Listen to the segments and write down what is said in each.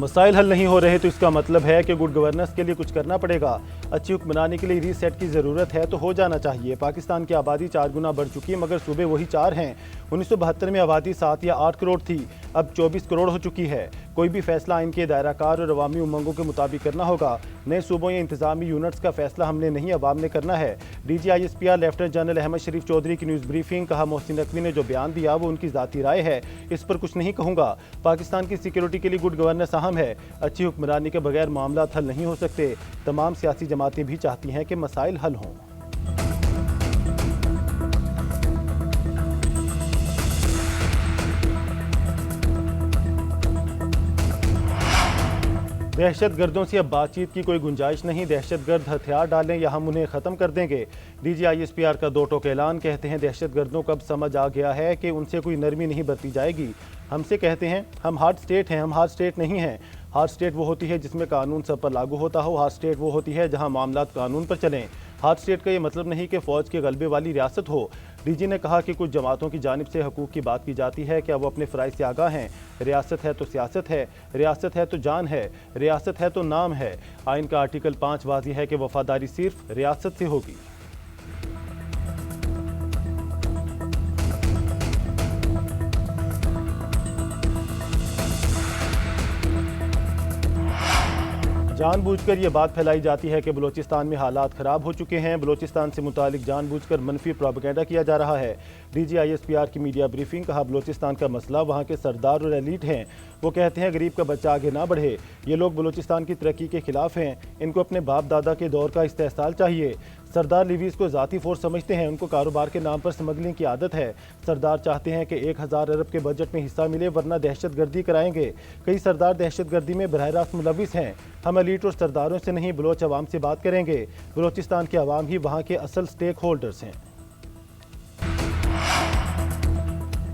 مسائل حل نہیں ہو رہے تو اس کا مطلب ہے کہ گڈ گورننس کے لیے کچھ کرنا پڑے گا۔ اچھی حکمرانی کے لیے ری سیٹ کی ضرورت ہے تو ہو جانا چاہیے۔ پاکستان کی آبادی 4 گنا بڑھ چکی ہے مگر صوبے وہی 4 ہیں۔ 1972 میں آبادی 7 یا 8 کروڑ تھی، اب 24 کروڑ ہو چکی ہے۔ کوئی بھی فیصلہ ان کے دائرہ کار اور عوامی امنگوں کے مطابق کرنا ہوگا۔ نئے صوبوں یا انتظامی یونٹس کا فیصلہ ہم نے نہیں، عوام نے کرنا ہے۔ D G I S P R lieutenant general Ahmed Sharif Chaudhry کی نیوز بریفنگ، کہا محسن نقوی نے جو بیان دیا وہ ان کی ذاتی رائے ہے، اس پر کچھ نہیں کہوں گا۔ پاکستان کی سیکیورٹی کے لیے گڈ گورننس اہم ہے۔ اچھی حکمرانی کے بغیر معاملات حل نہیں ہو سکتے۔ تمام سیاسی جماعتیں بھی چاہتی ہیں کہ مسائل حل ہوں۔ دہشت گردوں سے اب بات چیت کی کوئی گنجائش نہیں۔ دہشت گرد ہتھیار ڈالیں یا ہم انہیں ختم کر دیں گے۔ D G I S P R کا 2 ٹوک اعلان، کہتے ہیں دہشت گردوں کو اب سمجھ آ گیا ہے کہ ان سے کوئی نرمی نہیں برتی جائے گی۔ ہم سے کہتے ہیں ہم ہارڈ سٹیٹ ہیں، ہم ہارڈ سٹیٹ نہیں ہیں۔ ہارڈ سٹیٹ وہ ہوتی ہے جس میں قانون سب پر لاگو ہوتا ہو۔ ہارڈ سٹیٹ وہ ہوتی ہے جہاں معاملات قانون پر چلیں۔ ہارڈ سٹیٹ کا یہ مطلب نہیں کہ فوج کے غلبے والی ریاست ہو۔ ڈی جی نے کہا کہ کچھ جماعتوں کی جانب سے حقوق کی بات کی جاتی ہے، کیا وہ اپنے فرائض سے آگاہ ہیں؟ ریاست ہے تو سیاست ہے، ریاست ہے تو جان ہے، ریاست ہے تو نام ہے۔ آئین کا آرٹیکل 5 واضح ہے کہ وفاداری صرف ریاست سے ہوگی۔ جان بوجھ کر یہ بات پھیلائی جاتی ہے کہ بلوچستان میں حالات خراب ہو چکے ہیں۔ بلوچستان سے متعلق جان بوجھ کر منفی پروپیگنڈا کیا جا رہا ہے۔ D G I S P R کی میڈیا بریفنگ، کہا بلوچستان کا مسئلہ وہاں کے سردار اور ایلیٹ ہیں۔ وہ کہتے ہیں غریب کا بچہ آگے نہ بڑھے۔ یہ لوگ بلوچستان کی ترقی کے خلاف ہیں۔ ان کو اپنے باپ دادا کے دور کا استحصال چاہیے۔ سردار لیویز کو ذاتی فورس سمجھتے ہیں، ان کو کاروبار کے نام پر سمگلنگ کی عادت ہے۔ سردار چاہتے ہیں کہ 1000 ارب کے بجٹ میں حصہ ملے ورنہ دہشت گردی کرائیں گے۔ کئی سردار دہشت گردی میں براہ راست ملوث ہیں۔ ہم ایلیٹ اور سرداروں سے نہیں، بلوچ عوام سے بات کریں گے۔ بلوچستان کے عوام ہی وہاں کے اصل سٹیک ہولڈرز ہیں۔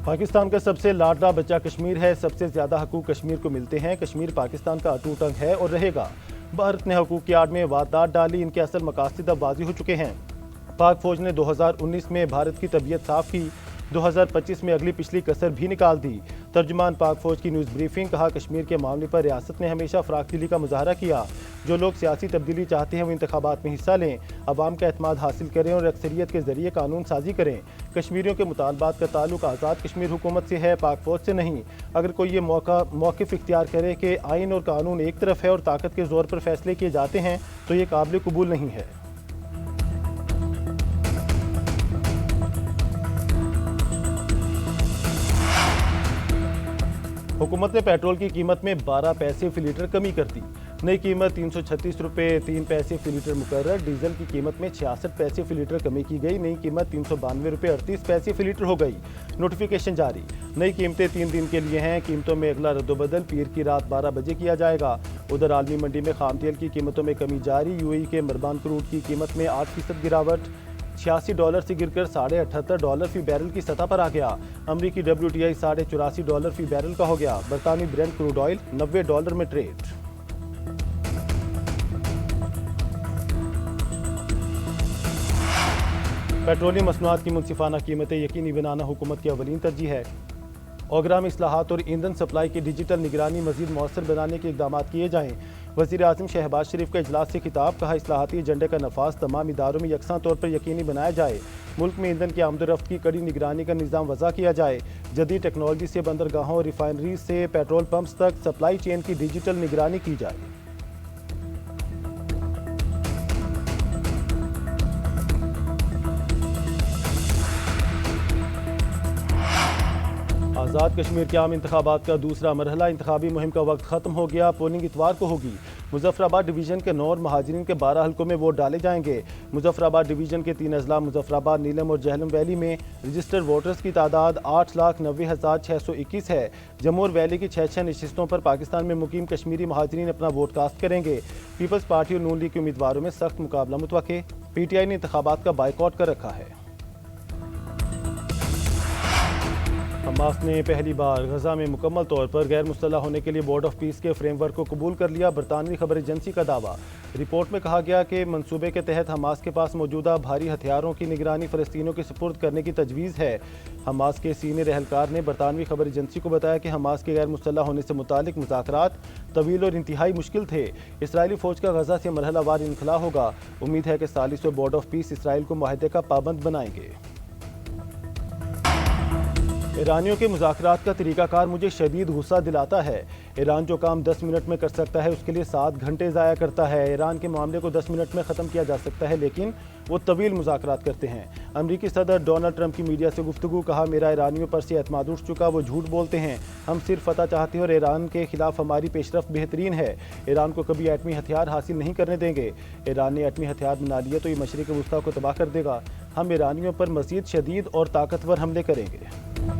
پاکستان کا سب سے لاڈلا بچہ کشمیر ہے۔ سب سے زیادہ حقوق کشمیر کو ملتے ہیں۔ کشمیر پاکستان کا اٹوٹ انگ ہے اور رہے گا۔ بھارت نے حقوق کی آڑ میں واردات ڈالی، ان کے اصل مقاصد اب واضح ہو چکے ہیں۔ پاک فوج نے 2019 میں بھارت کی طبیعت صاف کی، 2025 میں اگلی پچھلی کسر بھی نکال دی۔ ترجمان پاک فوج کی نیوز بریفنگ، کہا کشمیر کے معاملے پر ریاست نے ہمیشہ فراخ دلی کا مظاہرہ کیا۔ جو لوگ سیاسی تبدیلی چاہتے ہیں وہ انتخابات میں حصہ لیں، عوام کا اعتماد حاصل کریں اور اکثریت کے ذریعے قانون سازی کریں۔ کشمیریوں کے مطالبات کا تعلق آزاد کشمیر حکومت سے ہے، پاک فوج سے نہیں۔ اگر کوئی یہ موقف اختیار کرے کہ آئین اور قانون ایک طرف ہے اور طاقت کے زور پر فیصلے کیے جاتے ہیں تو یہ قابل قبول نہیں ہے۔ حکومت نے پیٹرول کی قیمت میں 12 پیسے فی لیٹر کمی کر دی۔ نئی قیمت 336 روپے 3 پیسے فی لیٹر مقرر۔ ڈیزل کی قیمت میں 66 پیسے فی لیٹر کمی کی گئی۔ نئی قیمت 392 روپے 38 پیسے فی لیٹر ہو گئی۔ نوٹیفیکیشن جاری۔ نئی قیمتیں 3 دن کے لیے ہیں۔ قیمتوں میں اگلا رد و بدل پیر کی رات 12 بجے کیا جائے گا۔ ادھر عالمی منڈی میں خام تیل کی قیمتوں میں کمی جاری۔ یو اے ای کے مربان کروڈ کی قیمت میں 8% گراوٹ، $86 سے گر کر $78 فی بیرل کی سطح پر آ گیا۔ امریکی WTI $84 فی بیرل کا ہو گیا۔ برطانوی برینٹ کروڈ آئل $90 میں ٹریڈ۔ پیٹرولیم مصنوعات کی منصفانہ قیمتیں یقینی بنانا حکومت کی اولین ترجیح ہے۔ اوگرا میں اصلاحات اور ایندھن سپلائی کی ڈیجیٹل نگرانی مزید مؤثر بنانے کے اقدامات کیے جائیں۔ وزیر اعظم شہباز شریف کا اجلاس سے خطاب، کہا اصلاحاتی ایجنڈے کا نفاذ تمام اداروں میں یکساں طور پر یقینی بنایا جائے۔ ملک میں ایندھن کی آمد و رفت کی کڑی نگرانی کا نظام وضع کیا جائے۔ جدید ٹیکنالوجی سے بندرگاہوں اور ریفائنریز سے پیٹرول پمپس تک سپلائی چین کی ڈیجیٹل نگرانی کی جائے۔ آزاد کشمیر کے عام انتخابات کا دوسرا مرحلہ، انتخابی مہم کا وقت ختم ہو گیا۔ پولنگ اتوار کو ہوگی۔ مظفر آباد ڈویژن کے 9 اور مہاجرین کے 12 حلقوں میں ووٹ ڈالے جائیں گے۔ مظفر آباد ڈویژن کے 3 اضلاع مظفر آباد، نیلم اور جہلم ویلی میں رجسٹرڈ ووٹرز کی تعداد 8,90,621 ہے۔ جموں اور ویلی کی 6 نشستوں پر پاکستان میں مقیم کشمیری مہاجرین اپنا ووٹ کاسٹ کریں گے۔ پیپلز پارٹی اور نون لیگ کے امیدواروں میں سخت مقابلہ متوقع۔ پی ٹی آئی نے انتخابات کا بائیکاٹ کر رکھا ہے۔ حماس نے پہلی بار غزہ میں مکمل طور پر غیر مسلح ہونے کے لیے بورڈ آف پیس کے فریم ورک کو قبول کر لیا۔ برطانوی خبر ایجنسی کا دعویٰ۔ رپورٹ میں کہا گیا کہ منصوبے کے تحت حماس کے پاس موجودہ بھاری ہتھیاروں کی نگرانی فلسطینیوں کے سپرد کرنے کی تجویز ہے۔ حماس کے سینئر اہلکار نے برطانوی خبر ایجنسی کو بتایا کہ حماس کے غیر مسلح ہونے سے متعلق مذاکرات طویل اور انتہائی مشکل تھے۔ اسرائیلی فوج کا غزہ سے مرحلہ وار انخلاء ہوگا۔ امید ہے کہ 40واں بورڈ آف پیس اسرائیل کو معاہدے کا پابند بنائیں گے۔ ایرانیوں کے مذاکرات کا طریقہ کار مجھے شدید غصہ دلاتا ہے۔ ایران جو کام 10 منٹ میں کر سکتا ہے اس کے لیے 7 گھنٹے ضائع کرتا ہے۔ ایران کے معاملے کو 10 منٹ میں ختم کیا جا سکتا ہے لیکن وہ طویل مذاکرات کرتے ہیں۔ امریکی صدر ڈونلڈ ٹرمپ کی میڈیا سے گفتگو۔ کہا میرا ایرانیوں پر سے اعتماد اٹھ چکا، وہ جھوٹ بولتے ہیں۔ ہم صرف فتح چاہتے ہیں اور ایران کے خلاف ہماری پیش رفت بہترین ہے۔ ایران کو کبھی ایٹمی ہتھیار حاصل نہیں کرنے دیں گے۔ ایران نے ایٹمی ہتھیار بنا لیے تو یہ مشرق وسطیٰ کو تباہ کر دے گا۔ ہم ایرانیوں پر مزید شدید اور طاقتور حملے کریں گے۔